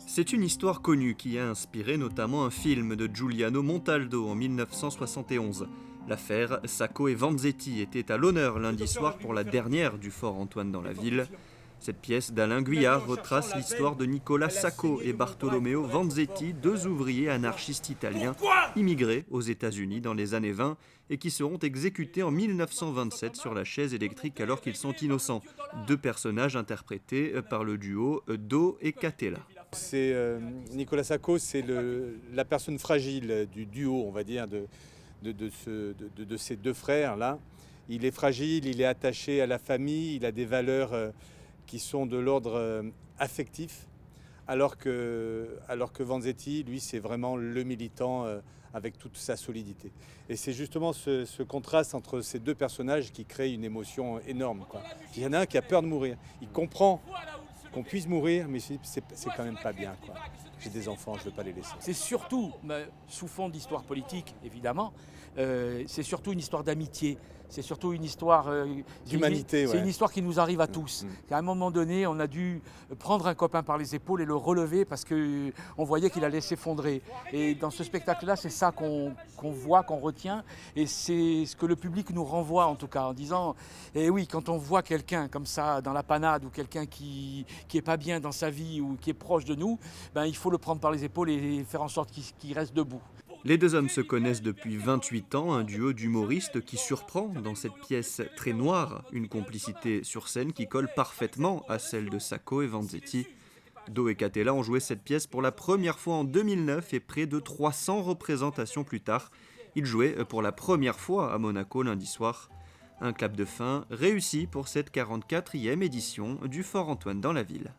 C'est une histoire connue qui a inspiré notamment un film de Giuliano Montaldo en 1971. L'affaire Sacco et Vanzetti était à l'honneur lundi soir pour la dernière du Fort Antoine dans la ville. Cette pièce d'Alain Guyard retrace l'histoire de Nicola Sacco et Bartolomeo Vanzetti, deux ouvriers anarchistes italiens immigrés aux États-Unis dans les années 20 et qui seront exécutés en 1927 sur la chaise électrique alors qu'ils sont innocents. Deux personnages interprétés par le duo Do et Catella. Nicola Sacco, c'est la personne fragile du duo, on va dire, de ces deux frères-là. Il est fragile, il est attaché à la famille, il a des valeurs qui sont de l'ordre affectif, alors que Vanzetti, lui, c'est vraiment le militant avec toute sa solidité. Et c'est justement ce contraste entre ces deux personnages qui crée une émotion énorme, quoi. Il y en a un qui a peur de mourir, il comprend qu'on puisse mourir, mais c'est quand même pas bien, quoi. J'ai des enfants, je ne veux pas les laisser. C'est surtout, sous fond d'histoire politique, évidemment, c'est surtout une histoire d'amitié. C'est surtout une histoire d'humanité. C'est une histoire qui nous arrive à tous. À un moment donné, on a dû prendre un copain par les épaules et le relever parce qu'on voyait qu'il allait s'effondrer. Et dans ce spectacle-là, c'est ça qu'on voit, qu'on retient. Et c'est ce que le public nous renvoie, en tout cas, en disant eh oui, quand on voit quelqu'un comme ça dans la panade ou quelqu'un qui est pas bien dans sa vie ou qui est proche de nous, il faut le prendre par les épaules et faire en sorte qu'il reste debout. Les deux hommes se connaissent depuis 28 ans, un duo d'humoristes qui surprend dans cette pièce très noire, une complicité sur scène qui colle parfaitement à celle de Sacco et Vanzetti. Do et Catella ont joué cette pièce pour la première fois en 2009 et près de 300 représentations plus tard. Ils jouaient pour la première fois à Monaco lundi soir. Un clap de fin réussi pour cette 44e édition du Fort Antoine dans la ville.